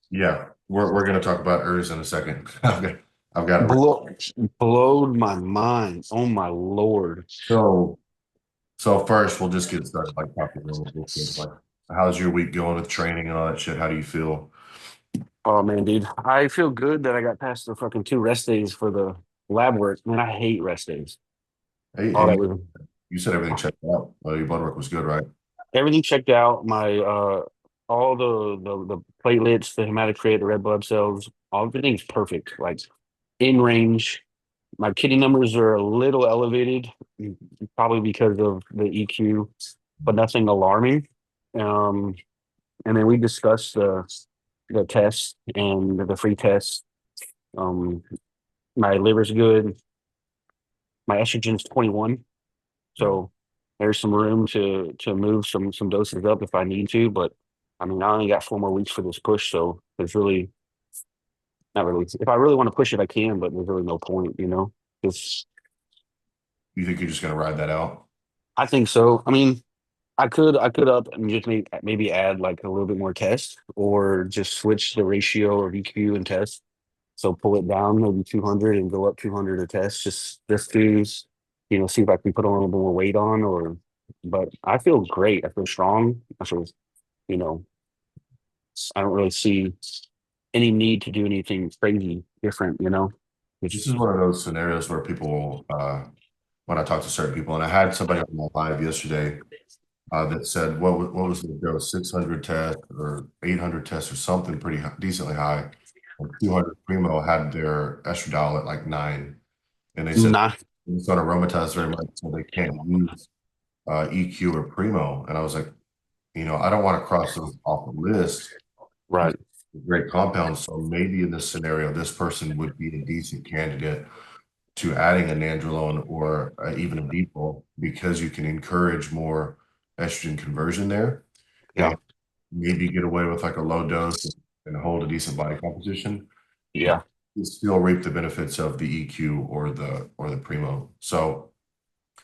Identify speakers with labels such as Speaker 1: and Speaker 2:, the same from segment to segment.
Speaker 1: Yeah, we're gonna talk about ERS in a second. I've got it.
Speaker 2: Blow, blowed my mind. Oh my Lord.
Speaker 1: So so first we'll just get started like talking real quick. Like, how's your week going with training and all that shit? How do you feel?
Speaker 2: Oh man, dude. I feel good that I got past the fucking 2 rest days for the lab work. Man, I hate rest days.
Speaker 1: Hey,
Speaker 2: All
Speaker 1: and
Speaker 2: that was
Speaker 1: you said everything checked out. Your blood work was good, right?
Speaker 2: everything checked out. My all the platelets, the hematocrit, the red blood cells, all everything's perfect. Like in range. My kidney numbers are a little elevated, probably because of the EQ, but nothing alarming. Um, and then we discussed the test and the free test. Um, my liver's good. My estrogen's 21,
Speaker 1: Yeah.
Speaker 2: so there's some room to move some doses up if I need to. But I mean, I only got 4 more weeks for this push, so there's really not really. If I really want to push it, I can, but there's really no point, you know. It's
Speaker 1: You think you're just gonna ride that out?
Speaker 2: I think so. I mean, I could up and just maybe add like a little bit more test or just switch the ratio of EQ and test. So pull it down maybe 200 and go up 200 a test. Just to see if I can put a little bit more weight on or. But I feel great. I feel strong. I feel you know I don't really see any need to do anything crazy different.
Speaker 1: This
Speaker 2: It's
Speaker 1: is one of those scenarios where people, when I talk to certain people, and I had somebody on my live yesterday that said, what was the dose? 600 tests or 800 tests or something pretty decently high. And 200 primo had their estradiol at like 9. And they said
Speaker 2: not
Speaker 1: it's not aromatized very much, so they can't use EQ or primo. And I was like, I don't want to cross those off the list. These
Speaker 2: right.
Speaker 1: are great compounds. So maybe in this scenario, this person would be a decent candidate to adding a nandrolone or even a depot because you can encourage more estrogen conversion there
Speaker 2: Yeah.
Speaker 1: and maybe get away with like a low dose and hold a decent body composition, but
Speaker 2: Yeah.
Speaker 1: you still reap the benefits of the EQ or the primo. So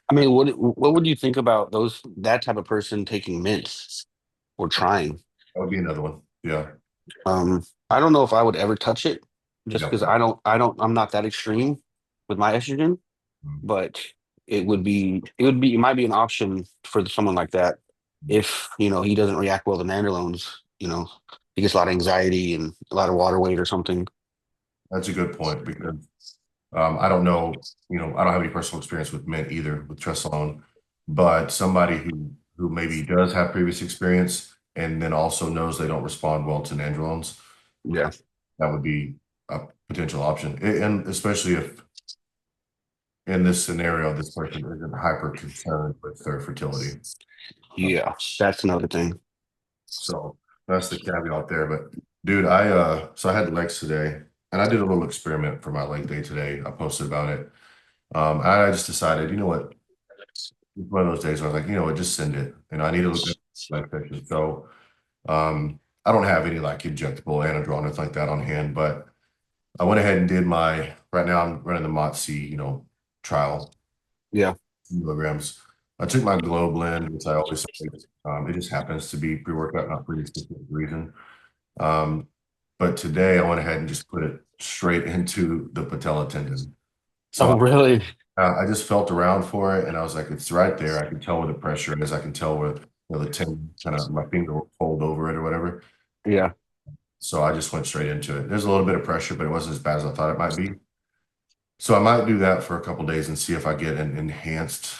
Speaker 2: I mean, what would you think about that type of person taking mints or trying?
Speaker 1: that would be another one. Yeah.
Speaker 2: I don't know if I would ever touch it just
Speaker 1: Yeah.
Speaker 2: because I'm not that extreme with my estrogen, but it might be an option for someone like that if, he doesn't react well to nandrones, he gets a lot of anxiety and a lot of water weight or something.
Speaker 1: That's a good point because I don't know, I don't have any personal experience with mint either with Trestolone, but somebody who maybe does have previous experience and then also knows they don't respond well to nandrolones,
Speaker 2: Yeah.
Speaker 1: that would be a potential option. And especially if in this scenario, this person isn't hyper concerned with their fertility.
Speaker 2: Yeah. That's another thing.
Speaker 1: So that's the caveat there. But dude, so I had legs today and I did a little experiment for my leg day today. I posted about it. I just decided, you know what, it's one of those days where I was like, you know what, just send it. I need to look at leg section. So I don't have any like injectable anadrol or anything like that on hand, but I went ahead and did right now I'm running the MOTS-C, trial,
Speaker 2: Yeah.
Speaker 1: milligrams. I took my Glow blend, which I always say, it just happens to be pre-workout, not for any specific reason. Um, but today I went ahead and just put it straight into the patella tendon.
Speaker 2: Oh,
Speaker 1: So
Speaker 2: really?
Speaker 1: I just felt around for it and I was like, it's right there. I can tell where the pressure is. I can tell where the tendon kind of my finger will fold over it or whatever.
Speaker 2: Yeah.
Speaker 1: So I just went straight into it. There's a little bit of pressure, but it wasn't as bad as I thought it might be. So I might do that for a couple days and see if I get an enhanced,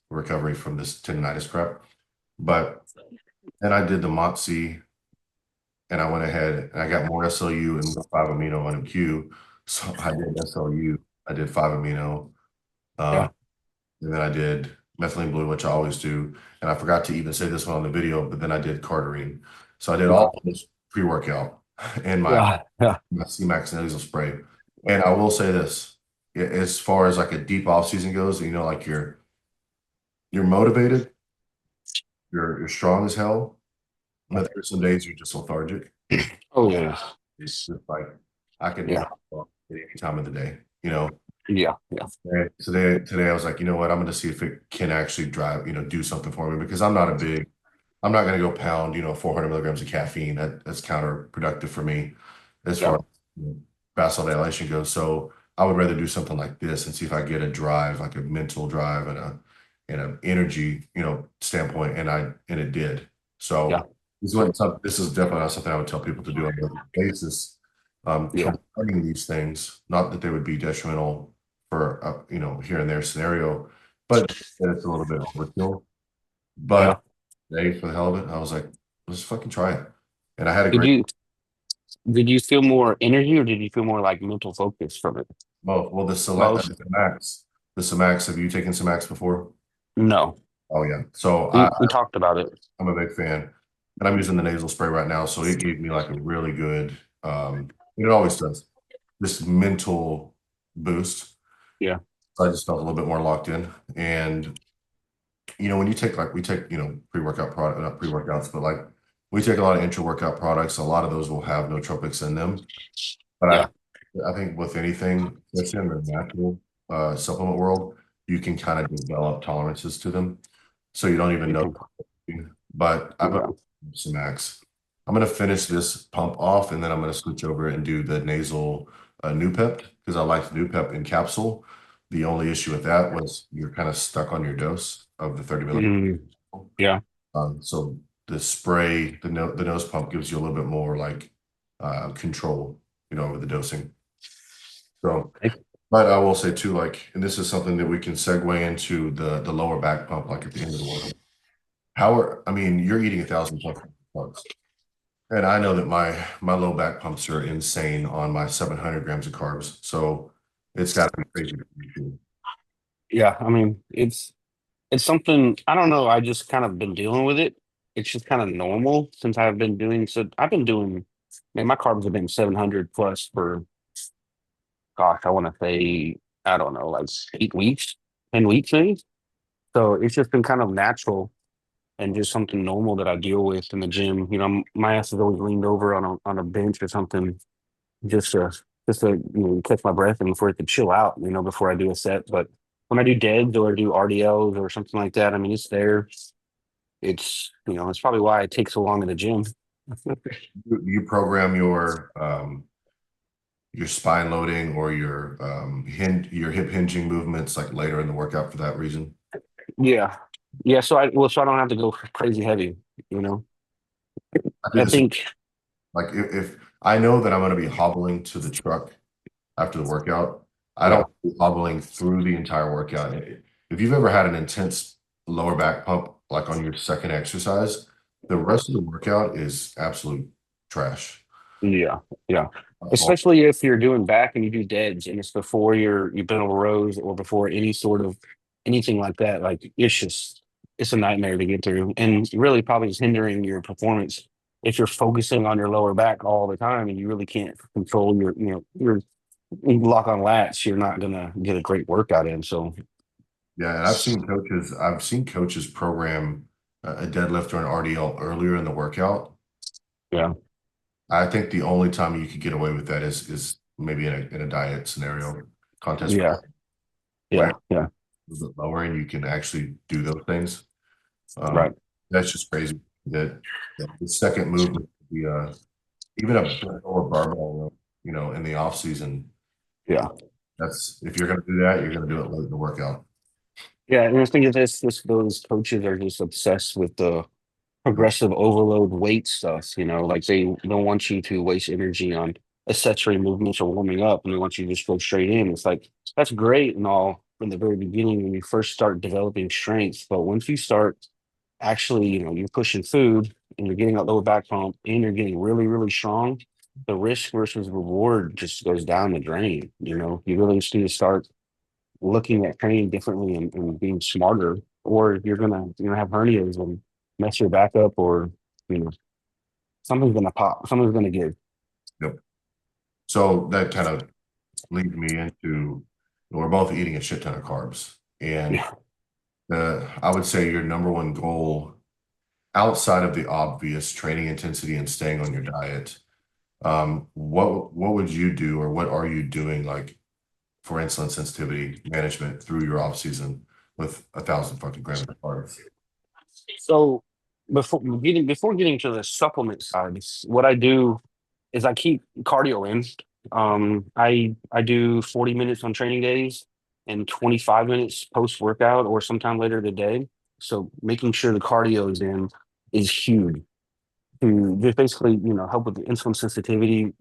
Speaker 1: recovery from this tendonitis crap. But then I did the MOTS-C and I went ahead and I got more SLU and 5 amino on MQ. So I did SLU. I did 5 amino. Um,
Speaker 2: Yeah.
Speaker 1: and then I did methylene blue, which I always do. And I forgot to even say this one on the video, but then I did cardarine. So I did all of this pre-workout and my
Speaker 2: Yeah. Yeah.
Speaker 1: C-Max nasal spray. And I will say this, as far as like a deep off season goes, like you're motivated, you're strong as hell, but there's some days you're just lethargic.
Speaker 2: Oh, yeah.
Speaker 1: It's just like I can
Speaker 2: Yeah.
Speaker 1: knock off at any time of the day.
Speaker 2: Yeah. Yeah.
Speaker 1: And today I was like, you know what, I'm gonna see if it can actually drive, do something for me because I'm not a big I'm not going to go pound, 400 milligrams of caffeine. That's counterproductive for me as far
Speaker 2: Yeah,
Speaker 1: as vasodilation goes. So I would rather do something like this and see if I get a drive, like a mental drive and a energy, standpoint. And it did.
Speaker 2: yeah,
Speaker 1: So this is definitely not something I would tell people to do on a regular basis.
Speaker 2: yeah,
Speaker 1: Combining these things, not that they would be detrimental for here and there scenario, but that it's a little bit overkill. But
Speaker 2: yeah.
Speaker 1: today, for the hell of it, I was like, let's fucking try it. And I had a
Speaker 2: Did
Speaker 1: great
Speaker 2: you did you feel more energy or did you feel more like mental focus from it?
Speaker 1: both. Well,
Speaker 2: Both.
Speaker 1: the Samax. Have you taken Samax before?
Speaker 2: No.
Speaker 1: Oh yeah. So
Speaker 2: We talked about it.
Speaker 1: I'm a big fan, and I'm using the nasal spray right now. So it gave me like a really good, it always does, this mental boost.
Speaker 2: Yeah,
Speaker 1: So I just felt a little bit more locked in. And when you take like we take, pre-workout product, not pre-workouts, but like we take a lot of intra-workout products. A lot of those will have nootropics in them. But
Speaker 2: yeah.
Speaker 1: I think with anything, especially in the natural supplement world, you can kind of develop tolerances to them. So you don't even know.
Speaker 2: Okay.
Speaker 1: But I'm a
Speaker 2: Yeah.
Speaker 1: some max. I'm gonna finish this pump off and then I'm gonna switch over and do the nasal new pep because I liked new pep in capsule. The only issue with that was you're kind of stuck on your dose of the 30 milligrams.
Speaker 2: Mm, yeah.
Speaker 1: So the spray, the nose pump gives you a little bit more like control, over the dosing. So, but I will say too, like, and this is something that we can segue into the lower back pump, like at the end of the world. I mean, you're eating 1,000 plus carbs, and I know that my low back pumps are insane on my 700 grams of carbs. So it's got to be crazy for you too.
Speaker 2: Yeah. I mean, it's something I don't know. I just kind of been dealing with it. It's just kind of normal since I've been doing so. I've been doing, man, my carbs have been 700 plus for, gosh, I want to say, I don't know, like 8 weeks, 10 weeks maybe. So it's just been kind of natural and just something normal that I deal with in the gym. My ass is always leaned over on a bench or something just to catch my breath and for it to chill out, before I do a set. But when I do deads or do RDLs or something like that, I mean, it's there. It's probably why it takes so long in the gym.
Speaker 1: You program your spine loading or your hip hinging movements like later in the workout for that reason.
Speaker 2: Yeah. Yeah. So I don't have to go crazy heavy, you know.
Speaker 1: I do
Speaker 2: I
Speaker 1: this
Speaker 2: think,
Speaker 1: like if I know that I'm going to be hobbling to the truck after the workout, I
Speaker 2: yeah,
Speaker 1: don't be hobbling through the entire workout. If you've ever had an intense lower back pump, like on your second exercise, the rest of the workout is absolute trash.
Speaker 2: yeah, yeah.
Speaker 1: Oh,
Speaker 2: Especially if you're doing back and you do deads and it's before you've been over rows or before any sort of anything like that. Like it's a nightmare to get through and really probably is hindering your performance if you're focusing on your lower back all the time and you really can't control your you lock on lats, you're not gonna get a great workout in. So
Speaker 1: yeah, and I've seen coaches program a deadlift or an RDL earlier in the workout.
Speaker 2: yeah,
Speaker 1: I think the only time you could get away with that is maybe in a diet scenario, contest
Speaker 2: yeah,
Speaker 1: prep, where
Speaker 2: yeah, yeah,
Speaker 1: a little bit lower and you can actually do those things. Um,
Speaker 2: right.
Speaker 1: that's just crazy that the second movement, even a bent over barbell, in the off season,
Speaker 2: Yeah.
Speaker 1: that's if you're going to do that, you're going to do it late in the workout.
Speaker 2: Yeah, and the thing is this those coaches are just obsessed with the
Speaker 1: Yep.
Speaker 2: progressive overload weight stuff, like they don't want you to waste energy on accessory movements or warming up and they want you to just go straight in. It's like that's great and all in the very beginning when you first start developing strength, but once you start actually, you're pushing food and you're getting a lower back pump and you're getting really, really strong, the risk versus reward just goes down the drain. You really just need to start looking at training differently and being smarter, or you're gonna have hernias and mess your back up, or you know something's gonna pop, something's gonna give.
Speaker 1: Yep. So that kind of leads me into we're both eating a shit ton of carbs, and
Speaker 2: Yeah,
Speaker 1: I would say your number one goal outside of the obvious training intensity and staying on your diet. What would you do, or what are you doing, like for insulin sensitivity management through your off season with 1,000 fucking grams of carbs?
Speaker 2: so. before getting to the supplement side, what I do is I keep cardio in. I do 40 minutes on training days and 25 minutes post workout or sometime later in the day. So making sure the cardio is in is huge to just basically, help with the insulin sensitivity,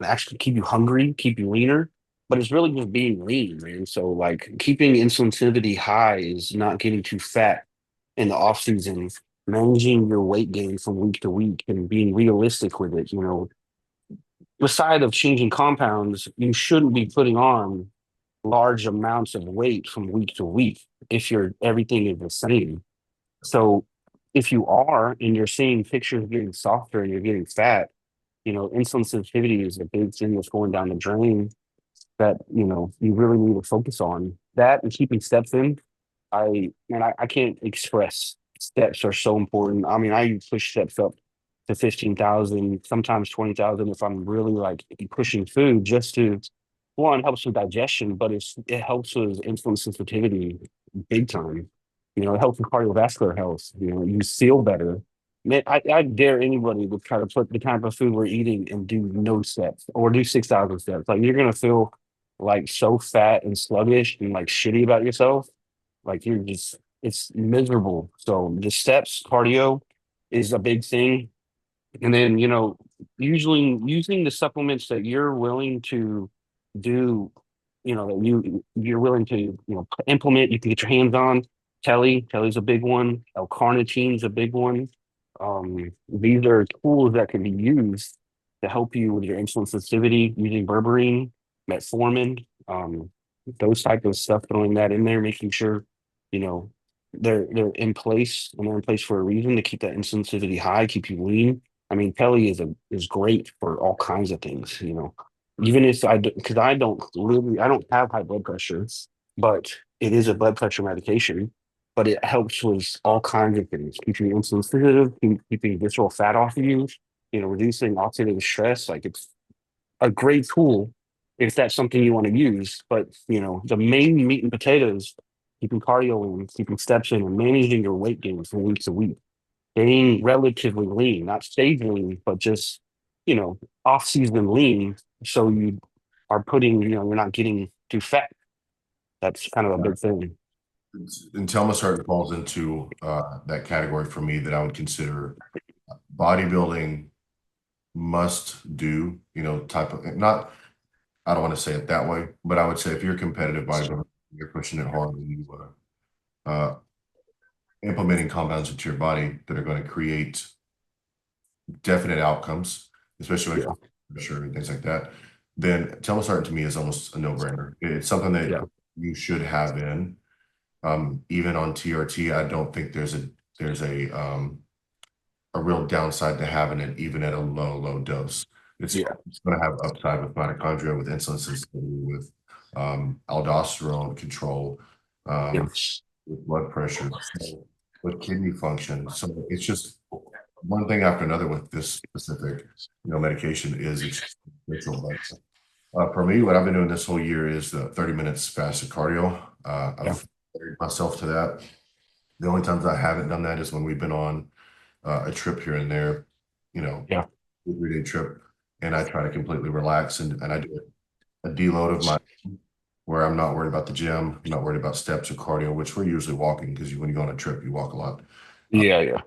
Speaker 2: actually keep you hungry, keep you leaner. But it's really just being lean, man. So like keeping insulin sensitivity high is not getting too fat in the off season, managing your weight gain from week to week and being realistic with it. Beside of changing compounds, you shouldn't be putting on large amounts of weight from week to week if your everything is the same. So if you are and you're seeing pictures getting softer and you're getting fat, insulin sensitivity is a big thing that's going down the drain that you really need to focus on that and keeping steps in. I can't express steps are so important. I mean, I push steps up to 15,000, sometimes 20,000 if I'm really like pushing food just to one helps with digestion, but it helps with insulin sensitivity big time. It helps with cardiovascular health. You feel better. Man, I dare anybody to try to put the type of food we're eating and do no steps or do 6,000 steps. Like you're gonna feel like so fat and sluggish and like shitty about yourself. Like it's miserable. So the steps, cardio is a big thing. And then, usually using the supplements that you're willing to do, that you're willing to, implement, you can get your hands on. Telly's a big one. L-carnitine's a big one. These are tools that can be used to help you with your insulin sensitivity using berberine, metformin, those type of stuff, throwing that in there, making sure, you know, they're in place and they're in place for a reason to keep that insulin sensitivity high, keep you lean. I mean, Pelly is great for all kinds of things, Even if because I don't have high blood pressure, but it is a blood pressure medication. But it helps with all kinds of things, keeping you insulin sensitive, keeping visceral fat off of you, reducing oxidative stress. Like it's a great tool if that's something you want to use. But the main meat and potatoes, keeping cardio in, keeping steps in, and managing your weight gain from week to week staying relatively lean, not stage lean, but just, you know, off season lean. So you are putting, you're not getting too fat. That's kind of a big thing.
Speaker 1: And Telmisart falls into that category for me that I would consider bodybuilding must do, type of not, I don't want to say it that way, but I would say if you're a competitive bodybuilder, you're pushing it hard and you implementing compounds into your body that are going to create definite outcomes, especially when it
Speaker 2: Yeah.
Speaker 1: comes to pressure and things like that, then telmisartan to me is almost a no-brainer. It's something that
Speaker 2: Yeah.
Speaker 1: you should have in. Even on TRT, I don't think there's a real downside to having it even at a low dose.
Speaker 2: Yeah.
Speaker 1: It's going to have upside with mitochondria, with insulin sensitivity, with aldosterone control,
Speaker 2: Yeah.
Speaker 1: with blood pressure, so with kidney function. So it's just one thing after another with this specific, medication is extremely. For me, what I've been doing this whole year is the 30 minutes fasted cardio.
Speaker 2: Yeah.
Speaker 1: I've carried myself to that. The only times I haven't done that is when we've been on a trip here and there, you know,
Speaker 2: Yeah.
Speaker 1: 2 3 day trip, and I try to completely relax and I do a deload of my where I'm not worried about the gym, I'm not worried about steps or cardio, which we're usually walking because when you go on a trip, you walk a lot. Uh,
Speaker 2: Yeah. Yeah.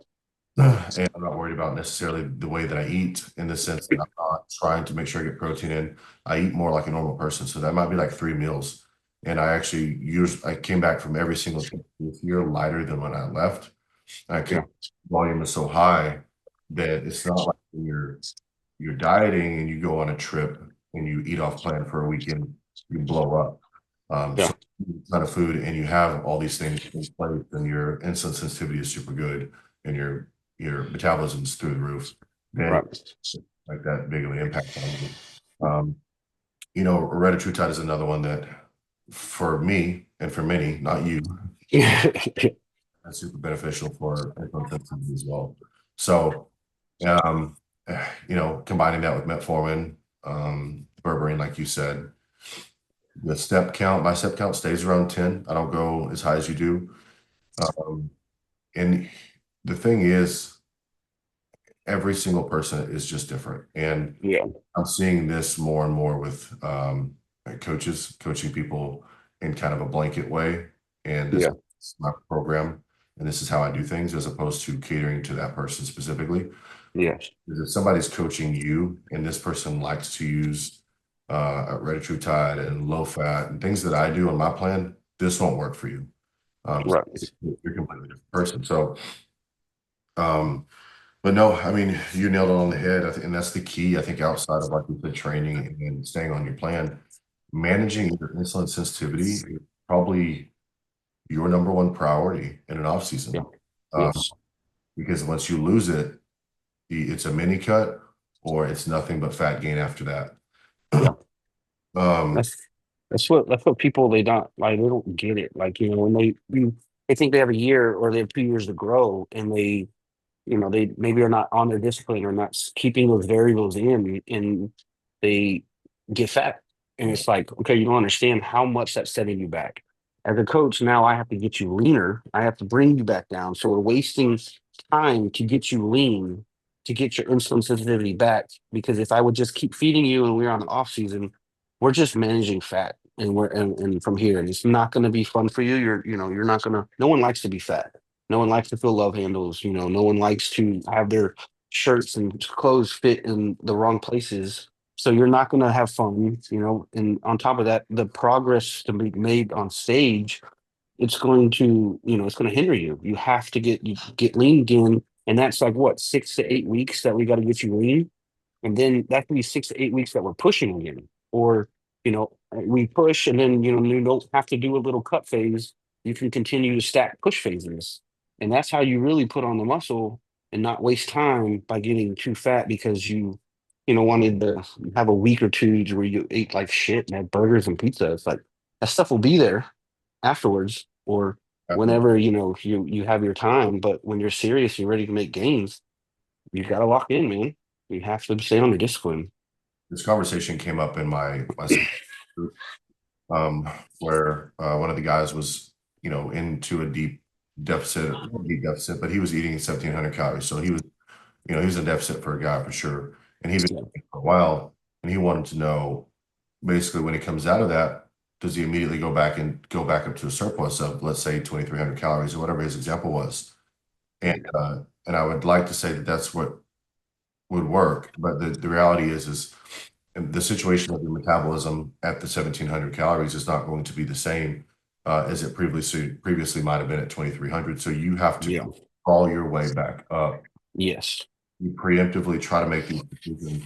Speaker 1: and I'm not worried about necessarily the way that I eat in the sense that I'm not trying to make sure I get protein in. I eat more like a normal person. So that might be like 3 meals. And I came back from every single trip this year lighter than when I left. I
Speaker 2: Yeah.
Speaker 1: could volume is so high that it's not like when you're dieting and you go on a trip and you eat off plan for a weekend, you blow up. So
Speaker 2: Yeah.
Speaker 1: you eat a ton of food and you have all these things in place and your insulin sensitivity is super good and your metabolism's through the roof, then
Speaker 2: Right.
Speaker 1: like that big of an impact on you. Retatrutide is another one that for me and for many, not you, that's super beneficial for insulin sensitivity as well. So, um, combining that with metformin, berberine, like you said, my step count stays around 10. I don't go as high as you do. Um, and the thing is, every single person is just different. And
Speaker 2: Yeah.
Speaker 1: I'm seeing this more and more with coaches coaching people in kind of a blanket way. And this
Speaker 2: Yeah.
Speaker 1: is my program, and this is how I do things, as opposed to catering to that person specifically.
Speaker 2: Yes.
Speaker 1: Because if somebody's coaching you and this person likes to use retatrutide and low fat and things that I do on my plan, this won't work for you.
Speaker 2: Right.
Speaker 1: You're a completely different person. So, um, but no, I mean, you nailed it on the head. I think, and that's the key. I think outside of like you said, training and staying on your plan, managing your insulin sensitivity is probably your number one priority in an off
Speaker 2: Yeah.
Speaker 1: season.
Speaker 2: Yes.
Speaker 1: Because once you lose it, it's a mini cut or it's nothing but fat gain after that.
Speaker 2: Yeah.
Speaker 1: Um,
Speaker 2: That's that's what people they don't like they don't get it. Like, when they think they have a year or they have 2 years to grow and they maybe are not on their discipline or not keeping those variables in, and they get fat. And it's like, okay, you don't understand how much that's setting you back. As a coach, now I have to get you leaner. I have to bring you back down. So we're wasting time to get you lean, to get your insulin sensitivity back. Because if I would just keep feeding you and we're on the off season, we're just managing fat. And from here, and it's not going to be fun for you. You're not going to. No one likes to be fat. No one likes to feel love handles. No one likes to have their shirts and clothes fit in the wrong places. So you're not going to have fun. And on top of that, the progress to be made on stage, it's going to hinder you. You have to get lean again. And that's like what, 6 to 8 weeks that we got to get you lean. And then that could be 6 to 8 weeks that we're pushing again. Or, we push and then, you don't have to do a little cut phase. You can continue to stack push phases. And that's how you really put on the muscle and not waste time by getting too fat because wanted to have a week or two where you ate like shit and had burgers and pizza. It's like that stuff will be there afterwards or whenever, you have your time. But when you're serious, you're ready to make gains, you got to lock in, man. You have to stay on the discipline.
Speaker 1: this conversation came up in my group, um, where one of the guys was, into a deep deficit, not deep deficit, but he was eating 1,700 calories. So he was in deficit for a guy for sure. And he'd been
Speaker 2: Yeah.
Speaker 1: eating for a while, and he wanted to know basically when he comes out of that, does he immediately go back up to a surplus of, let's say, 2,300 calories or whatever his example was? And I would like to say that that's what would work, but the reality is the situation of your metabolism at the 1,700 calories is not going to be the same as it previously might have been at 2,300. So you have to
Speaker 2: Yeah.
Speaker 1: crawl your way back up.
Speaker 2: Yes.
Speaker 1: You preemptively try to make these decisions,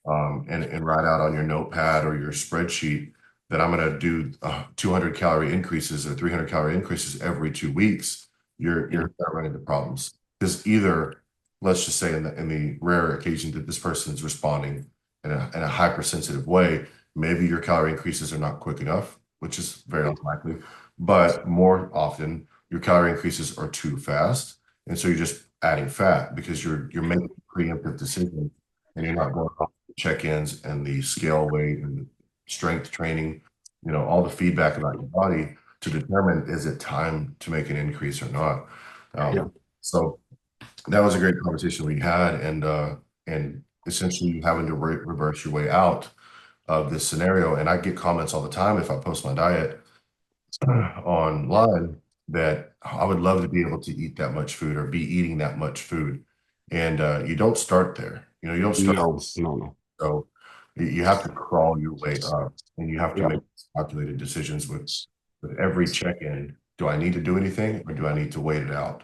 Speaker 1: and write out on your notepad or your spreadsheet that I'm going to do 200 calorie increases or 300 calorie increases every 2 weeks. You're
Speaker 2: Yeah.
Speaker 1: going to run into problems because either, let's just say in the rare occasion that this person is responding in a hypersensitive way, maybe your calorie increases are not quick enough, which is very unlikely. But more often, your calorie increases are too fast, and so you're just adding fat because you're making preemptive decisions and you're not going off the check-ins and the scale weight and the strength training, all the feedback about your body to determine is it time to make an increase or not.
Speaker 2: Yeah.
Speaker 1: So that was a great conversation we had, and essentially you having to reverse your way out of this scenario. And I get comments all the time if I post my diet online that I would love to be able to eat that much food or be eating that much food. And you don't start there. You don't start.
Speaker 2: No. No. No.
Speaker 1: So you have to crawl your way up, and you have to
Speaker 2: Yeah.
Speaker 1: make calculated decisions with every check-in. Do I need to do anything, or do I need to wait it out?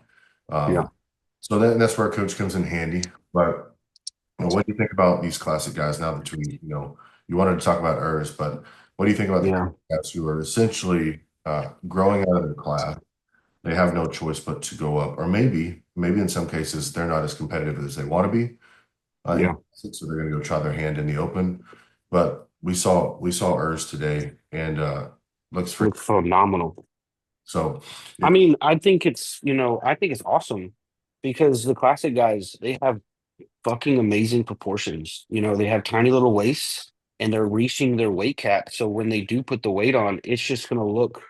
Speaker 2: Yeah.
Speaker 1: So that's where a coach comes in handy. But what do you think about these classic guys now that you wanted to talk about ERS, but what do you think about the
Speaker 2: Yeah.
Speaker 1: guys who are essentially growing out of their class? They have no choice but to go up, or maybe in some cases they're not as competitive as they want to be.
Speaker 2: Yeah.
Speaker 1: So they're going to go try their hand in the open. But we saw ERS today, and looks free.
Speaker 2: Look phenomenal.
Speaker 1: So
Speaker 2: I
Speaker 1: it,
Speaker 2: mean, I think it's awesome because the classic guys, they have fucking amazing proportions. They have tiny little waists and they're reaching their weight cap. So when they do put the weight on, it's just going to look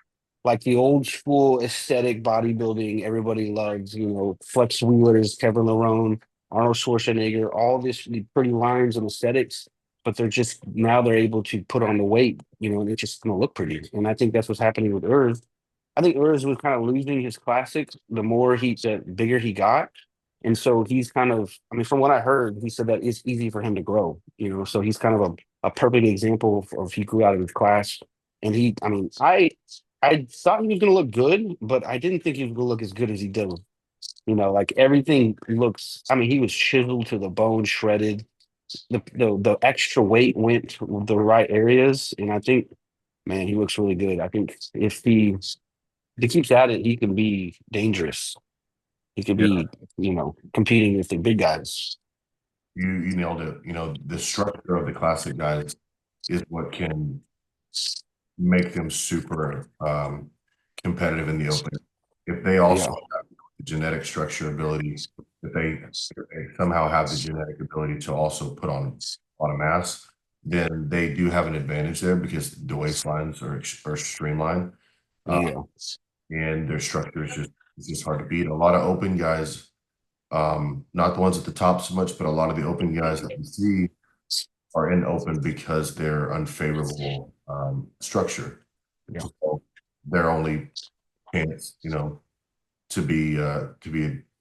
Speaker 2: like the old school aesthetic bodybuilding everybody loves, Flex Wheelers, Kevin Larone, Arnold Schwarzenegger, all this the pretty lines and aesthetics, but they're just now they're able to put on the weight, and it's just gonna look pretty. And I think that's what's happening with Urs. I think Urs was kind of losing his classics the bigger he got. And so he's kind of, I mean, from what I heard, he said that it's easy for him to grow, So he's kind of a perfect example of he grew out of his class. And I mean, I thought he was going to look good, but I didn't think he was going to look as good as he did. Like everything looks. I mean, he was chiseled to the bone, shredded. The extra weight went to the right areas, and I think, man, he looks really good. I think if he keeps at it, he can be dangerous. He could
Speaker 1: Yeah,
Speaker 2: be, competing with the big guys.
Speaker 1: you nailed it. The structure of the classic guys is what can make them super competitive in the open. If they also
Speaker 2: Yeah,
Speaker 1: have the genetic structure ability, if they somehow have the genetic ability to also put on a mass, then they do have an advantage there because the waistlines are streamlined, uh,
Speaker 2: yeah,
Speaker 1: and their structure is just hard to beat. A lot of open guys, not the ones at the top so much, but a lot of the open guys that we see are in open because they're unfavorable structure.
Speaker 2: yeah,
Speaker 1: So their only chance, to be a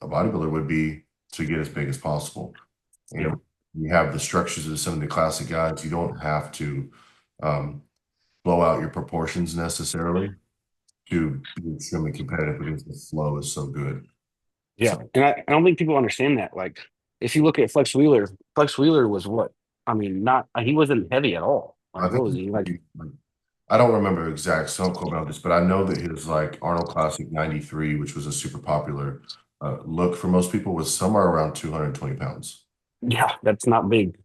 Speaker 1: bodybuilder would be to get as big as possible.
Speaker 2: yeah,
Speaker 1: And you have the structures of some of the classic guys. You don't have to um, blow out your proportions necessarily to be extremely competitive because the flow is so good.
Speaker 2: yeah.
Speaker 1: So
Speaker 2: And I don't think people understand that. Like, if you look at Flex Wheeler was what? I mean, not he wasn't heavy at all.
Speaker 1: I
Speaker 2: Like,
Speaker 1: think
Speaker 2: what was he like?
Speaker 1: I don't remember exact, so don't quote me on this, but I know that his like Arnold Classic 93, which was a super popular look for most people, was somewhere around 220 pounds.
Speaker 2: Yeah, that's not big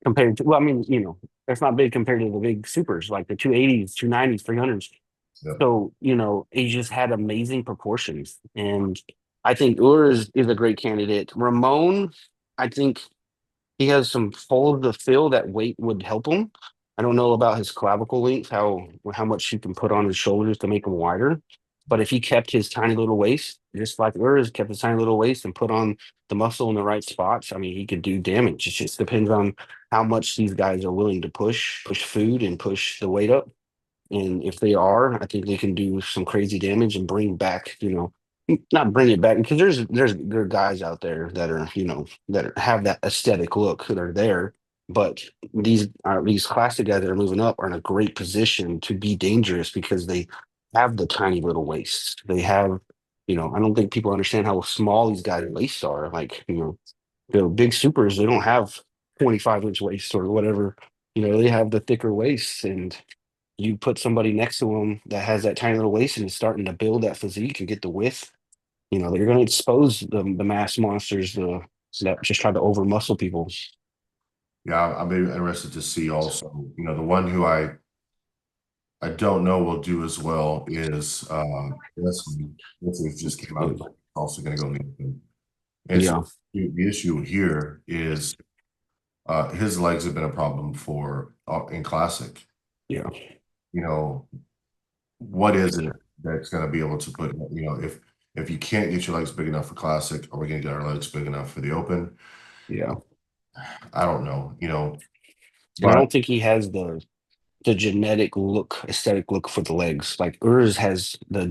Speaker 2: compared to. Well, I mean, that's not big compared to the big supers like the 280s, 290s, 300s.
Speaker 1: Yep.
Speaker 2: So, he just had amazing proportions. And I think Ur is a great candidate. Ramon, I think he has some holes to fill that weight would help him. I don't know about his clavicle length, how much you can put on his shoulders to make them wider. But if he kept his tiny little waist, just like Urs kept his tiny little waist and put on the muscle in the right spots, I mean, he could do damage. It just depends on how much these guys are willing to push food and push the weight up. And if they are, I think they can do some crazy damage and bring back, not bring it back because there are guys out there that are, have that aesthetic look that are there. But these classic guys that are moving up are in a great position to be dangerous because they have the tiny little waists. They have, I don't think people understand how small these guys' waists are. Like, the big supers, they don't have 25-inch waists or whatever. They have the thicker waists, and you put somebody next to him that has that tiny little waist and is starting to build that physique and get the width, they're going to expose the mass monsters that just try to over muscle people.
Speaker 1: Yeah, I'll be interested to see also. The one who I don't know will do as well is Wesley. Wesley just came out. Also going to go in the open. And so
Speaker 2: Yeah,
Speaker 1: the issue here is his legs have been a problem for in classic.
Speaker 2: yeah,
Speaker 1: You know, what is it that's going to be able to put, if you can't get your legs big enough for classic, are we going to get our legs big enough for the open?
Speaker 2: yeah.
Speaker 1: I don't know,
Speaker 2: And I
Speaker 1: but
Speaker 2: don't think he has the genetic look, aesthetic look for the legs. Like Urs has the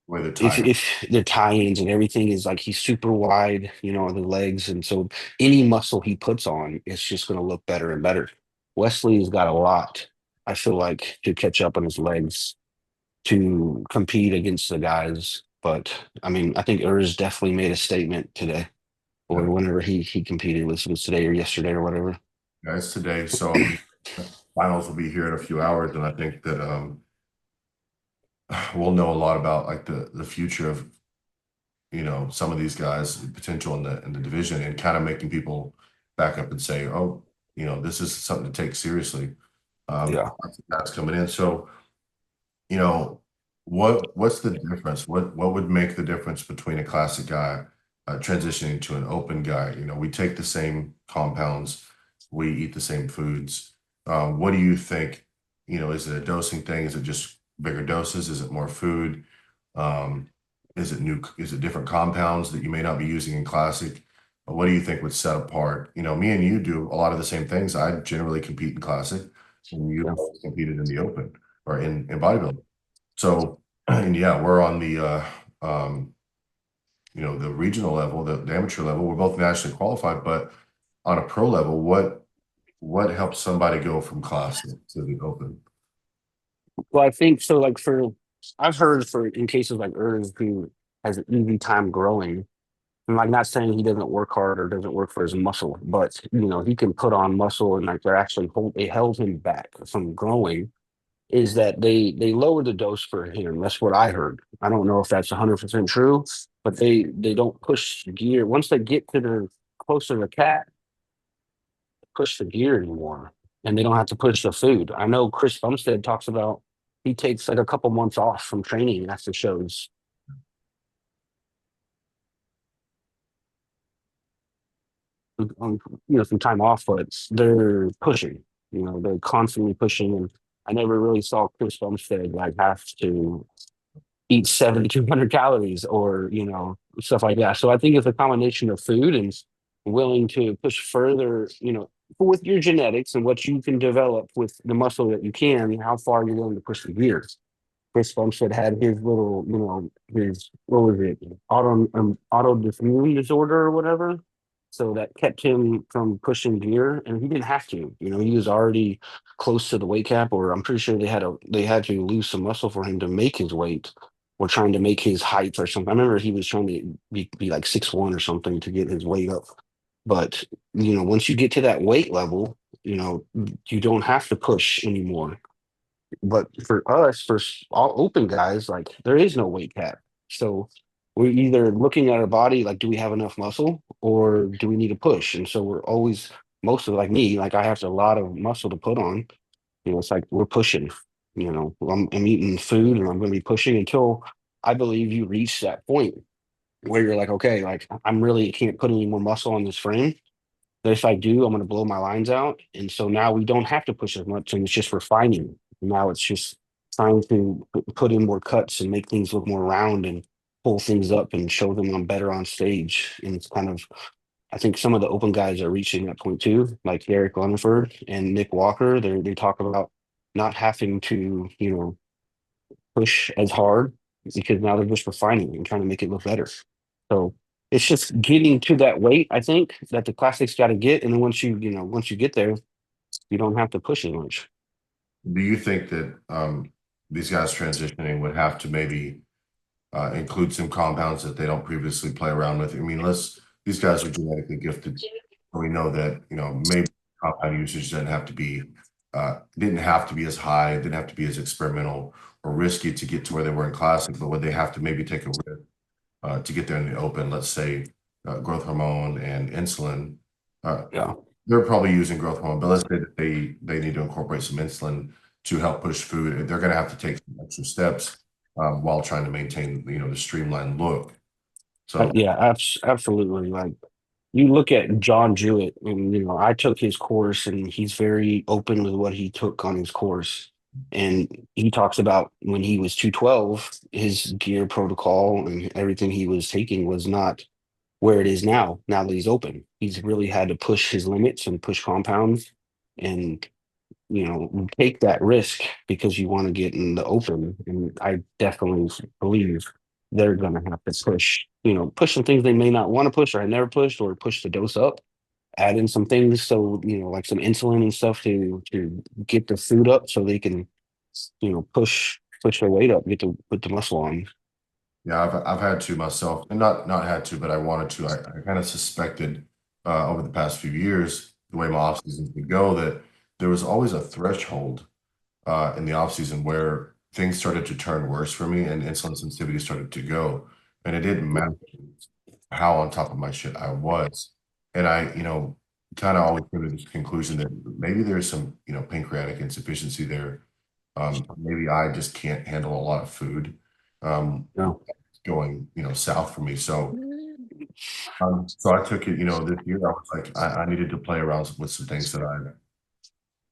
Speaker 1: where the tie.
Speaker 2: if the tie-ins and everything is like he's super wide, on the legs, and so any muscle he puts on, it's just going to look better and better. Wesley's got a lot, I feel like, to catch up on his legs to compete against the guys. But I mean, I think Urs definitely made a statement today, or
Speaker 1: Yeah,
Speaker 2: whenever he competed, was today or yesterday or whatever.
Speaker 1: guys, today. So I mean, finals will be here in a few hours, and I think that we'll know a lot about like the future of some of these guys, the potential in the division, and kind of making people back up and say, oh, this is something to take seriously.
Speaker 2: Yeah,
Speaker 1: That's coming in. So you know, what's the difference? What would make the difference between a classic guy transitioning to an open guy? We take the same compounds, we eat the same foods. What do you think? Is it a dosing thing? Is it just bigger doses? Is it more food? Um, is it different compounds that you may not be using in classic? What do you think would set apart? Me and you do a lot of the same things. I generally compete in classic, and you've
Speaker 2: Yeah.
Speaker 1: always competed in the open or in bodybuilding. So, and yeah, we're on the regional level, the amateur level. We're both nationally qualified, but on a pro level, what helps somebody go from classic to the open?
Speaker 2: Well, I think so. Like I've heard for in cases like Urs who has an easy time growing. I'm like not saying he doesn't work hard or doesn't work for his muscle, but he can put on muscle and like they're actually they held him back from growing. Is that they lower the dose for him? That's what I heard. I don't know if that's 100% true, but they don't push the gear once they get to the closer to the cat, push the gear anymore, and they don't have to push the food. I know Chris Bumstead talks about he takes like a couple months off from training after shows, some time off, but they're pushing. They're constantly pushing, and I never really saw Chris Bumstead like have to eat 7,200 calories or stuff like that. So I think it's a combination of food and willing to push further. With your genetics and what you can develop with the muscle that you can, how far you're willing to push the gears. Chris Bumstead had his little, his what was it, autoimmune disorder or whatever. So that kept him from pushing gear, and he didn't have to. He was already close to the weight cap, or I'm pretty sure they had to lose some muscle for him to make his weight, or trying to make his height or something. I remember he was trying to be like 6'1" or something to get his weight up. But once you get to that weight level, you don't have to push anymore. But for us, all open guys, like there is no weight cap. So we're either looking at our body like, do we have enough muscle or do we need to push? And so we're always, most of like me, like I have a lot of muscle to put on. It's like we're pushing. I'm eating food and I'm going to be pushing until I believe you reach that point where you're like, okay, like I'm really can't put any more muscle on this frame. But if I do, I'm going to blow my lines out. And so now we don't have to push as much, and it's just refining. Now it's just trying to put in more cuts and make things look more round and pull things up and show them I'm better on stage. And it's kind of, I think some of the open guys are reaching that point too, like Eric Lunford and Nick Walker. They talk about not having to, push as hard because now they're just refining and trying to make it look better. So it's just getting to that weight, I think, that the classics got to get. And then once you get there, you don't have to push as much.
Speaker 1: Do you think that these guys transitioning would have to maybe include some compounds that they don't previously play around with? I mean, these guys are genetically gifted. We know that, maybe compound usage didn't have to be as high, didn't have to be as experimental or risky to get to where they were in classic, but would they have to maybe take a risk to get there in the open, let's say growth hormone and insulin? Uh,
Speaker 2: Yeah.
Speaker 1: they're probably using growth hormone, but let's say that they need to incorporate some insulin to help push food. They're going to have to take some extra steps while trying to maintain, the streamlined look. So
Speaker 2: Yeah, absolutely. Like you look at John Jewett, and I took his course, and he's very open with what he took on his course. And he talks about when he was 212, his gear protocol and everything he was taking was not where it is now. Now that he's open, he's really had to push his limits and push compounds, and take that risk because you want to get in the open. And I definitely believe they're going to have to push some things they may not want to push or have never pushed, or push the dose up, add in some things. So, like some insulin and stuff to get the food up so they can, push their weight up, get to put the muscle on.
Speaker 1: yeah, I've had to myself, and not had to, but I wanted to. I kind of suspected over the past few years, the way my off seasons would go, that there was always a threshold in the off season where things started to turn worse for me and insulin sensitivity started to go. And it didn't matter how on top of my shit I was. And I, kind of always came to this conclusion that maybe there's some, pancreatic insufficiency there. Maybe I just can't handle a lot of food
Speaker 2: Yeah.
Speaker 1: going, south for me. So I took it, this year I was like, I needed to play around with some things that I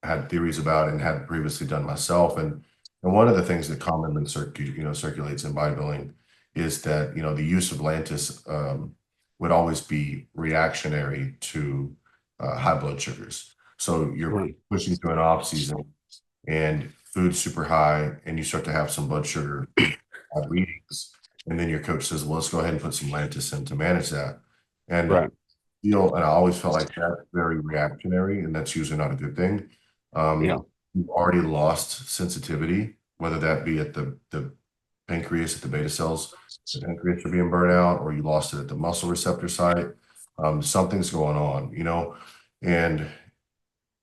Speaker 1: had theories about and had previously done myself. And And one of the things that commonly circulates in bodybuilding is that, the use of Lantus would always be reactionary to high blood sugars. So you're
Speaker 2: Right.
Speaker 1: pushing through an off season and food's super high and you start to have some blood sugar readings. And then your coach says, well, let's go ahead and put some Lantus in to manage that. And
Speaker 2: Right.
Speaker 1: I always felt like that's very reactionary, and that's usually not a good thing.
Speaker 2: Yeah.
Speaker 1: You've already lost sensitivity, whether that be at the pancreas, at the beta cells, the pancreas are being burnt out, or you lost it at the muscle receptor site. Something's going on, and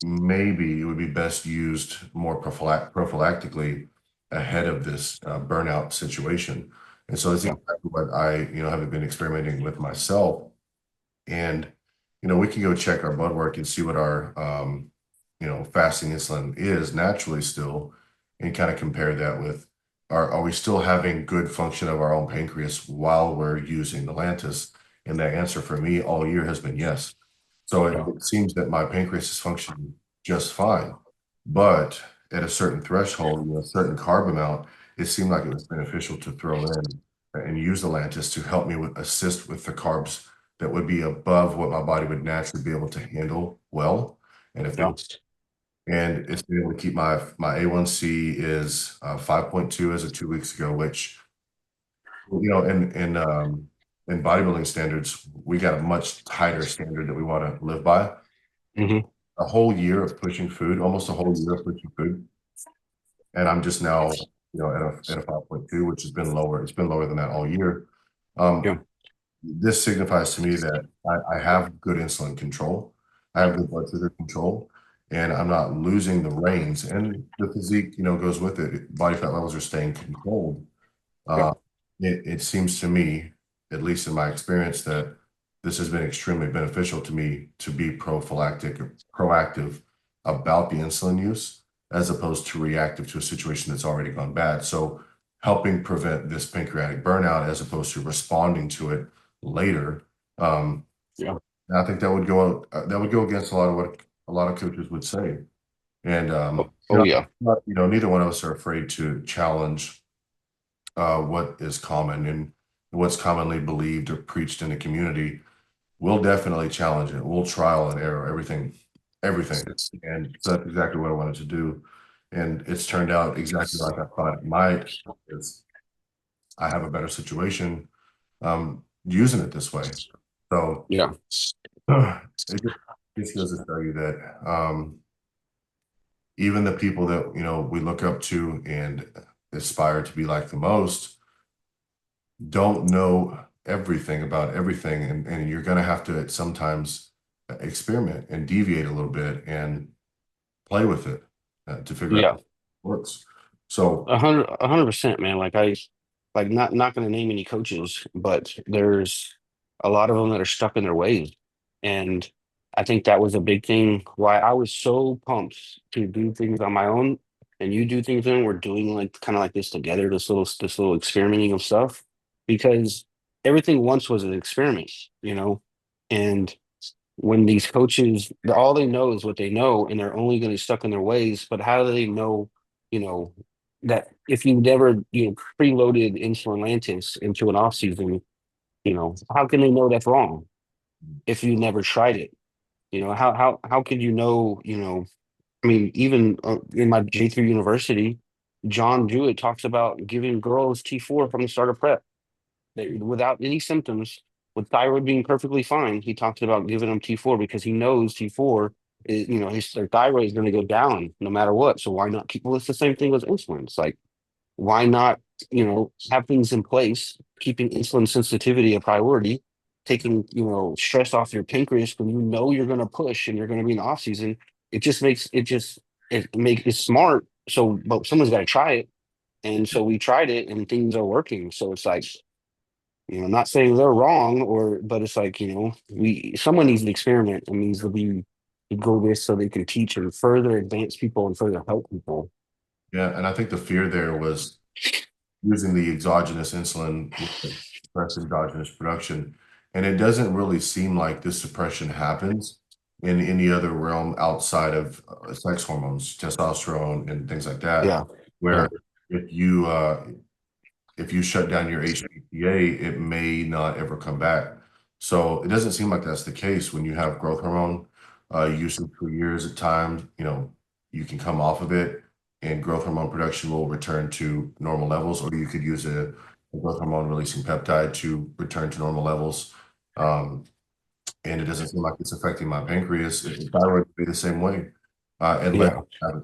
Speaker 1: maybe it would be best used more prophylactically ahead of this burnout situation. And so that's
Speaker 2: Yeah.
Speaker 1: exactly what I, have been experimenting with myself. And, we can go check our blood work and see what our, fasting insulin is naturally still, and kind of compare that with, are we still having good function of our own pancreas while we're using the Lantus? And that answer for me all year has been yes. So it,
Speaker 2: Yeah.
Speaker 1: it seems that my pancreas is functioning just fine. But at a certain threshold, a certain carb amount, it seemed like it was beneficial to throw in and use the Lantus to help me assist with the carbs that would be above what my body would naturally be able to handle well. And if
Speaker 2: Yeah.
Speaker 1: it and it's been able to keep my A1C is 5.2 as of 2 weeks ago, which in bodybuilding standards, we got a much tighter standard that we want to live by.
Speaker 2: Hmm.
Speaker 1: A whole year of pushing food, almost a whole year of pushing food, and I'm just now, at a 5.2, which has been lower. It's been lower than that all year. Um,
Speaker 2: Yeah.
Speaker 1: this signifies to me that I have good insulin control. I have good blood sugar control, and I'm not losing the reins. And the physique, goes with it. Body fat levels are staying controlled.
Speaker 2: Yeah.
Speaker 1: Uh, it seems to me, at least in my experience, that this has been extremely beneficial to me to be proactive about the insulin use, as opposed to reactive to a situation that's already gone bad. So helping prevent this pancreatic burnout as opposed to responding to it later. Um,
Speaker 2: Yeah.
Speaker 1: and I think that would go against a lot of what a lot of coaches would say. And
Speaker 2: Oh yeah.
Speaker 1: neither one of us are afraid to challenge what is common and what's commonly believed or preached in the community. We'll definitely challenge it. We'll trial and error everything. And so that's exactly what I wanted to do. And it's turned out exactly like I thought it might, because I have a better situation using it this way. So
Speaker 2: Yeah.
Speaker 1: it just goes to tell you that even the people that we look up to and aspire to be like the most don't know everything about everything, and you're going to have to sometimes experiment and deviate a little bit and play with it to figure out
Speaker 2: Yeah.
Speaker 1: what works. So
Speaker 2: 100%, man. Like not going to name any coaches, but there's a lot of them that are stuck in their ways, and I think that was a big thing why I was so pumped to do things on my own, and you do things, and we're doing like kind of like this together, this little experimenting of stuff, because everything once was an experiment, you know, and when these coaches, all they know is what they know, and they're only going to be stuck in their ways. But how do they know, you know, that if you never, preloaded insulin Lantus into an off season, how can they know that's wrong if you never tried it? How could you know? I mean, even in my J3 university, John Jewett talks about giving girls T4 from the start of prep without any symptoms, with thyroid being perfectly fine. He talked about giving them T4 because he knows T4 is, their thyroid is going to go down no matter what. So why not keep? Well, it's the same thing with insulin. It's like, why not, have things in place, keeping insulin sensitivity a priority, taking, stress off your pancreas when you're going to push and you're going to be in off season. It makes it smart. So, but someone's got to try it. And so we tried it and things are working. So it's like, not saying they're wrong, but it's like, someone needs to experiment and needs to go this so they can teach and further advance people and further help people.
Speaker 1: yeah, and I think the fear there was using the exogenous insulin with the suppress endogenous production. And it doesn't really seem like this suppression happens in any other realm outside of sex hormones, testosterone, and things like that,
Speaker 2: Yeah.
Speaker 1: where
Speaker 2: Yeah.
Speaker 1: if you shut down your HPA, it may not ever come back. So it doesn't seem like that's the case when you have growth hormone usage for years at times. You can come off of it and growth hormone production will return to normal levels, or you could use a growth hormone releasing peptide to return to normal levels. And it doesn't seem like it's affecting my pancreas. Thyroid would be the same way, unless
Speaker 2: Yeah,
Speaker 1: I have a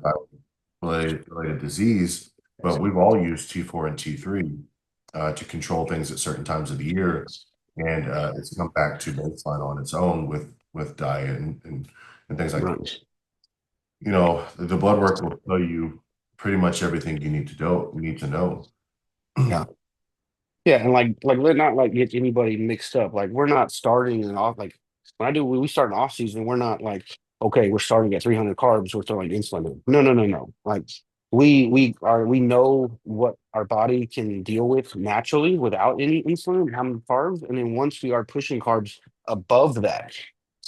Speaker 1: thyroid-related disease. But we've all used T4 and T3 to control things at certain times of the year, and it's come back to baseline on its own with diet and things like that.
Speaker 2: right.
Speaker 1: The blood work will tell you pretty much everything you need to know.
Speaker 2: Yeah. Yeah, and let's not like get anybody mixed up. Like we're not starting an off like when we start an off season, we're not like, okay, we're starting at 300 carbs, we're throwing insulin in. No, no, no, no. Like we know what our body can deal with naturally without any insulin, how many carbs, and then once we are pushing carbs above that,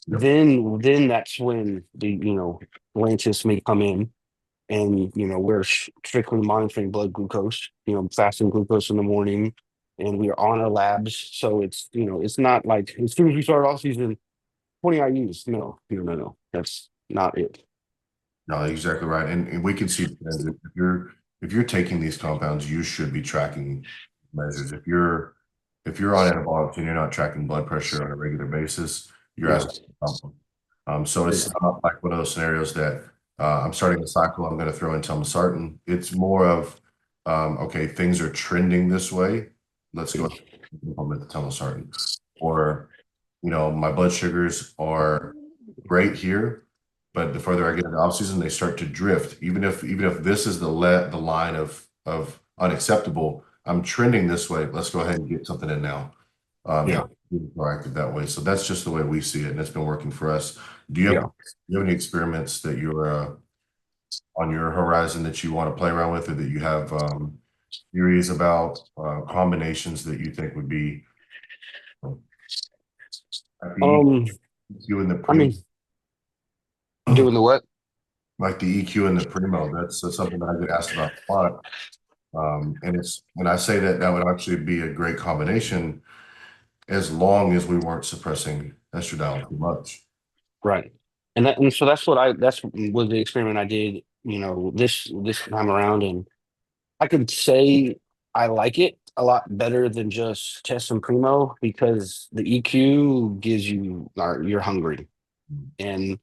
Speaker 1: Yep.
Speaker 2: then that's when the Lances may come in, and we're strictly monitoring blood glucose, fasting glucose in the morning, and we are on our labs. So it's not like as soon as we start off season 20 IUs. No, no, no, no, that's not it.
Speaker 1: No, exactly right. And we can see trends. If you're taking these compounds, you should be tracking measures. If you're on antibiotics and you're not tracking blood pressure on a regular basis, you're
Speaker 2: Yeah,
Speaker 1: asking for something. So
Speaker 2: yeah,
Speaker 1: it's not like one of those scenarios that I'm starting a cycle, I'm going to throw in telmisartan. It's more of okay, things are trending this way. Let's go ahead and implement the telmisartan. Or my blood sugars are great here, but the further I get into off season, they start to drift. Even if this is the line of unacceptable, I'm trending this way. Let's go ahead and get something in now. And
Speaker 2: yeah,
Speaker 1: be proactive that way. So that's just the way we see it, and it's been working for us. Do you have
Speaker 2: yeah.
Speaker 1: do you have any experiments that you're on your horizon that you want to play around with, or that you have theories about combinations that you think would be like the
Speaker 2: Um,
Speaker 1: EQ and the
Speaker 2: I
Speaker 1: primo,
Speaker 2: mean, doing the what?
Speaker 1: like the EQ and the primo? That's something that I get asked about a lot. And it's when I say that would actually be a great combination as long as we weren't suppressing estradiol too much.
Speaker 2: Right. And so that's was the experiment I did, this time around, and I could say I like it a lot better than just test and primo because the EQ gives you you're hungry. And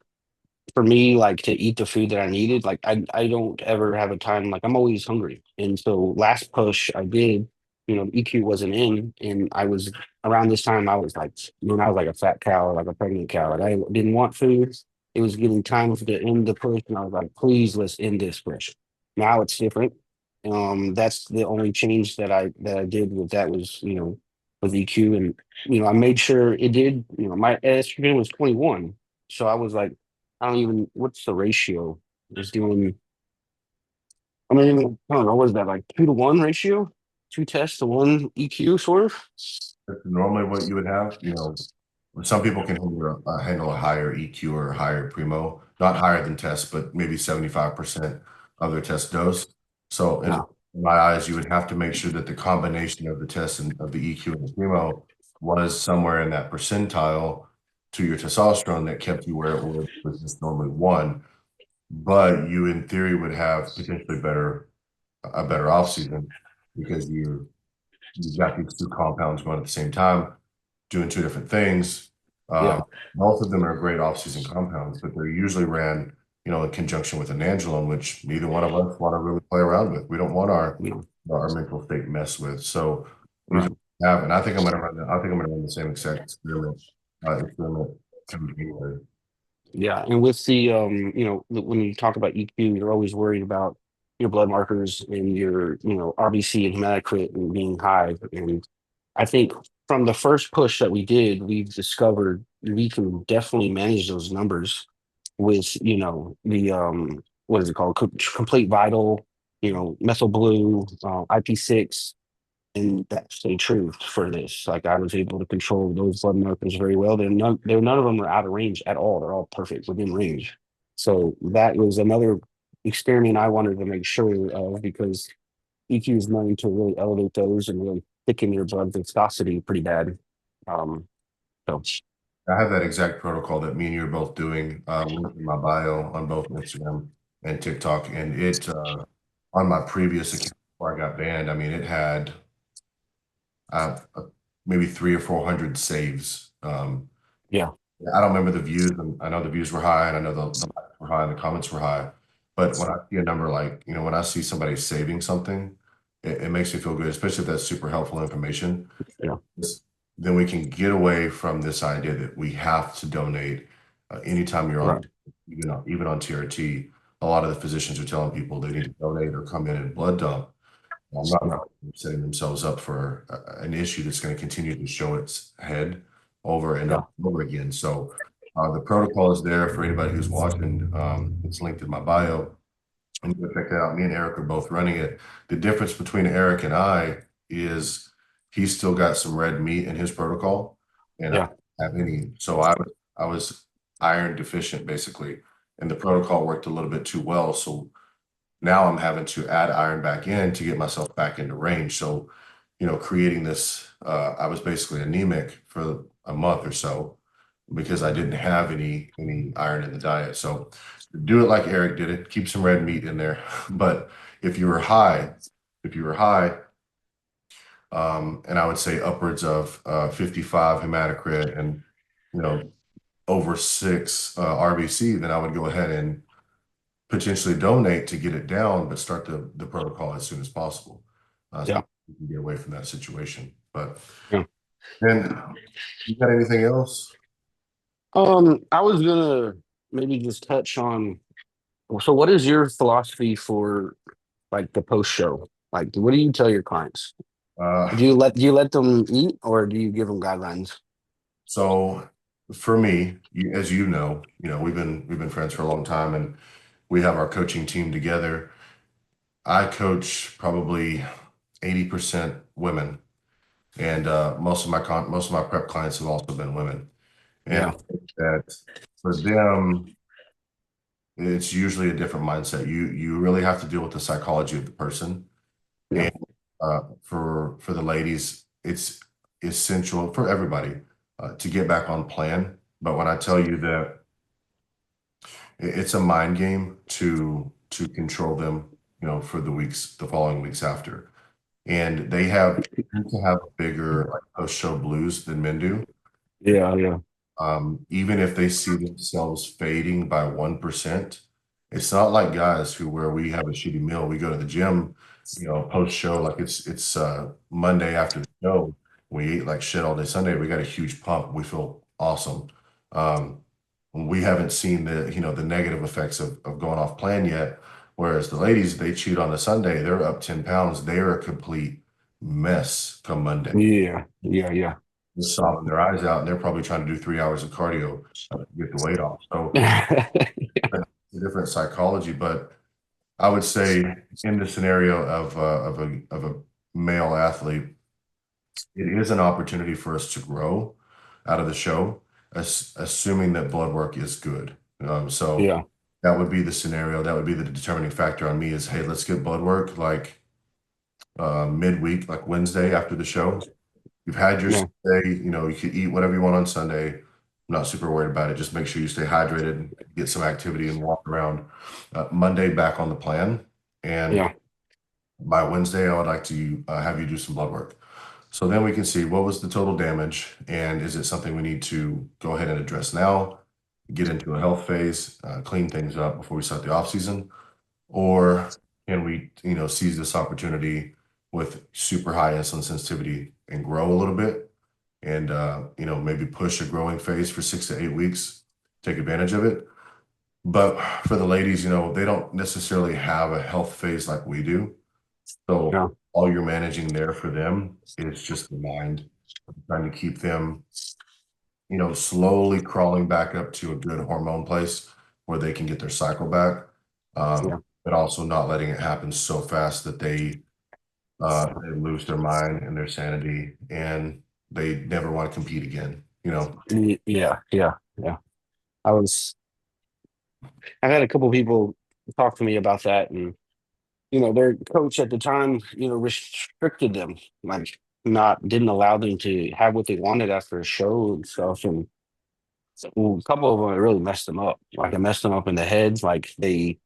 Speaker 2: for me, like to eat the food that I needed, like I don't ever have a time like I'm always hungry. And so last push I did, EQ wasn't in, and I was around this time I was like, I was like a fat cow, like a pregnant cow. Like I didn't want food. It was getting time for the end the push, and I was like, please let's end this push. Now it's different. That's the only change that I did with that was, with EQ, and I made sure it did, my estrogen was 21. So I was like, I don't even, what's the ratio? It's doing, I mean, I don't know, what is that, like 2-to-1 ratio? Two tests to one EQ, sort of?
Speaker 1: That's normally what you would have. Some people can handle a higher EQ or a higher primo, not higher than test, but maybe 75% of their test dose. So in
Speaker 2: No.
Speaker 1: my eyes, you would have to make sure that the combination of the test and of the EQ and the primo was somewhere in that percentile to your testosterone that kept you where it was just normally one. But you, in theory, would have potentially a better off season because you've got these two compounds going at the same time doing two different things.
Speaker 2: Yeah.
Speaker 1: Um, Both of them are great off-season compounds, but they're usually ran, in conjunction with a nandrolone, which neither one of us want to really play around with. We don't want
Speaker 2: Yeah.
Speaker 1: our mental state messed with. So these are
Speaker 2: Right.
Speaker 1: what we have, and I think I'm going to run the same exact experiment come January.
Speaker 2: Yeah. And with the, when you talk about EQ, you're always worried about your blood markers and your, RBC and hematocrit and being high. And I think from the first push that we did, we've discovered we can definitely manage those numbers with, the what is it called? Complete vital, methyl blue, IP6, and that stayed true for this. Like I was able to control those blood markers very well. None of them are out of range at all. They're all perfect within range. So that was another experiment I wanted to make sure of because EQ is known to really elevate those and really thicken your blood viscosity pretty bad. Um, so
Speaker 1: I have that exact protocol that me and you are both doing, linked in my bio on both Instagram and TikTok. And it, on my previous account before I got banned, I mean, it had maybe 300 or 400 saves.
Speaker 2: yeah,
Speaker 1: I don't remember the views, and I know the views were high, and I know the likes were high, and the comments were high. But when I see a number like, when I see somebody saving something, it makes me feel good, especially if that's super helpful information.
Speaker 2: yeah,
Speaker 1: This- Then we can get away from this idea that we have to donate anytime you're on,
Speaker 2: right,
Speaker 1: even on TRT. A lot of the physicians are telling people they need to donate or come in and blood dump. I'm not
Speaker 2: yeah,
Speaker 1: setting themselves up for an issue that's going to continue to show its head over and
Speaker 2: yeah,
Speaker 1: over again. So the protocol is there for anybody who's watching. It's linked in my bio. And you can check that out. Me and Eric are both running it. The difference between Eric and I is he's still got some red meat in his protocol, and I
Speaker 2: yeah,
Speaker 1: don't have any. So I was iron deficient basically, and the protocol worked a little bit too well. So now I'm having to add iron back in to get myself back into range. So, creating this, I was basically anemic for a month or so because I didn't have any iron in the diet. So do it like Eric did it, keep some red meat in there. But if you were high, if you were high, and I would say upwards of 55 hematocrit and over 6 RBC, then I would go ahead and potentially donate to get it down, but start the protocol as soon as possible. So
Speaker 2: yeah,
Speaker 1: we can get away from that situation. But
Speaker 2: yeah.
Speaker 1: then you got anything else?
Speaker 2: I was gonna maybe just touch on. So, what is your philosophy for like the post show? Like, what do you tell your clients?
Speaker 1: Uh,
Speaker 2: Do you let them eat, or do you give them guidelines?
Speaker 1: so for me, as we've been friends for a long time, and we have our coaching team together. I coach probably 80% women, and most of my prep clients have also been women. And
Speaker 2: Yeah,
Speaker 1: I think that for them, it's usually a different mindset. You really have to deal with the psychology of the person.
Speaker 2: yeah,
Speaker 1: And for the ladies, it's essential for everybody to get back on plan. But when I tell you that it's a mind game to control them, for the following weeks after, and they tend to have bigger like post-show blues than men do.
Speaker 2: yeah, yeah,
Speaker 1: Even if they see themselves fading by 1%, it's not like guys where we have a shitty meal. We go to the gym, post show, like it's Monday after the show. We eat like shit all day Sunday. We got a huge pump. We feel awesome. Um, we haven't seen the negative effects of going off plan yet. Whereas the ladies, they cheat on the Sunday, they're up 10 pounds. They're a complete mess come Monday.
Speaker 2: yeah, yeah, yeah.
Speaker 1: They're sobbing their eyes out, and they're probably trying to do 3 hours of cardio to get the weight off. So it's a different psychology, but I would say in the scenario of a male athlete, it is an opportunity for us to grow out of the show, assuming that blood work is good. So
Speaker 2: Yeah,
Speaker 1: that would be the scenario. That would be the determining factor on me is, hey, let's get blood work like midweek, like Wednesday after the show. You've had your
Speaker 2: yeah,
Speaker 1: Sunday, you can eat whatever you want on Sunday. I'm not super worried about it. Just make sure you stay hydrated, get some activity, and walk around. Monday, back on the plan. And
Speaker 2: yeah,
Speaker 1: by Wednesday, I would like to have you do some blood work. So then we can see what was the total damage, and is it something we need to go ahead and address now, get into a health phase, clean things up before we start the off season, or can we, seize this opportunity with super high insulin sensitivity and grow a little bit and, maybe push a growing phase for 6 to 8 weeks, take advantage of it. But for the ladies, they don't necessarily have a health phase like we do. So
Speaker 2: yeah,
Speaker 1: all you're managing there for them is just the mind, trying to keep them, slowly crawling back up to a good hormone place where they can get their cycle back.
Speaker 2: yeah.
Speaker 1: But also not letting it happen so fast that they lose their mind and their sanity and they never want to compete again.
Speaker 2: Yeah, yeah, yeah. I had a couple people talk to me about that, and their coach at the time, restricted them, like not didn't allow them to have what they wanted after a show and stuff. And a couple of them it really messed them up. Like it messed them up in the heads. Like they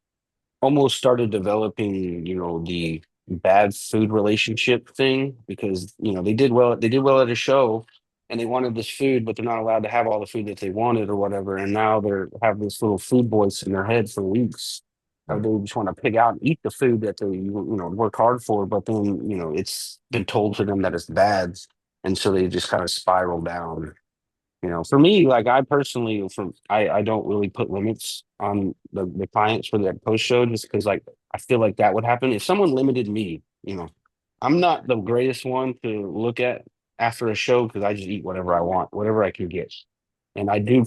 Speaker 2: almost started developing, the bad food relationship thing because they did well at a show and they wanted this food, but they're not allowed to have all the food that they wanted or whatever. And now they're have this little food voice in their head for weeks. How
Speaker 1: Yeah,
Speaker 2: they just want to pick out and eat the food that they work hard for, but then it's been told to them that it's bad, and so they just kind of spiral down. For me, like I personally, I don't really put limits on the clients for that post show just because like I feel like that would happen if someone limited me. I'm not the greatest one to look at after a show because I just eat whatever I want, whatever I can get, and I do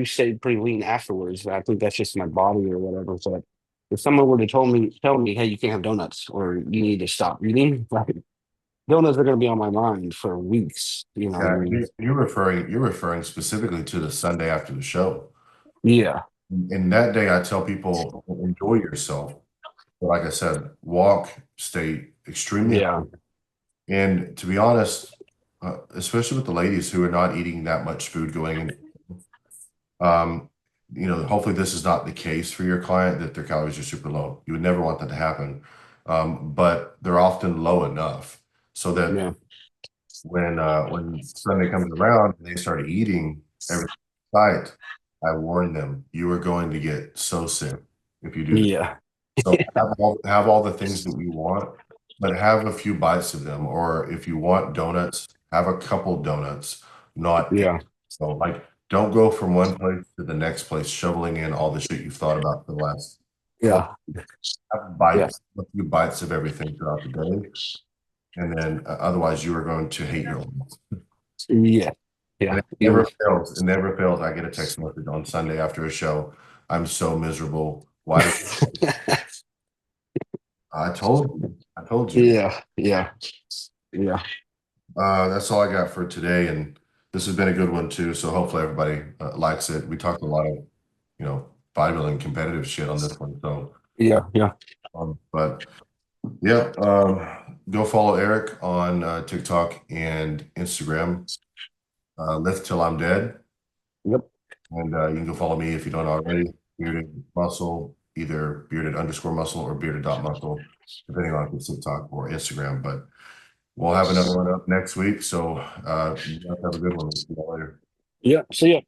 Speaker 2: stay pretty lean afterwards. I think that's just my body or whatever. So if someone were to tell me, hey, you can't have donuts or you need to stop eating, like donuts are going to be on my mind for weeks.
Speaker 1: yeah. You're referring specifically to the Sunday after the show.
Speaker 2: Yeah.
Speaker 1: And that day, I tell people enjoy yourself. But like I said, walk, stay extremely
Speaker 2: Yeah.
Speaker 1: hungry. And to be honest, especially with the ladies who are not eating that much food going in, um, hopefully this is not the case for your client that their calories are super low. You would never want that to happen. But they're often low enough so that
Speaker 2: Yeah.
Speaker 1: when Sunday comes around and they start eating everything right, I warn them, you are going to get so sick if you do that.
Speaker 2: Yeah.
Speaker 1: So have all the things that you want, but have a few bites of them. Or if you want donuts, have a couple donuts, not eight.
Speaker 2: Yeah.
Speaker 1: So like don't go from one place to the next place shoveling in all the shit you've thought about for the last 12.
Speaker 2: Yeah.
Speaker 1: Have
Speaker 2: Yeah.
Speaker 1: a few bites of everything throughout the day. And then otherwise you are going to hate your life.
Speaker 2: Yeah.
Speaker 1: And
Speaker 2: Yeah.
Speaker 1: it never fails. It never fails. I get a text message on Sunday after a show. I'm so miserable. Why did I told you? I told you.
Speaker 2: Yeah. Yeah. Yeah.
Speaker 1: That's all I got for today, and this has been a good one too. So hopefully everybody likes it. We talked a lot of, bodybuilding competitive shit on this one. So,
Speaker 2: Yeah. Yeah.
Speaker 1: but yeah, go follow Eric on TikTok and Instagram. Lift till I'm dead.
Speaker 2: Yep.
Speaker 1: And you can go follow me if you don't already. Bearded Muscle, either bearded underscore muscle or bearded dot muscle, depending on if it's TikTok or Instagram. But we'll have another one up next week. So you guys have a good one. See you later.
Speaker 2: Yeah. See ya.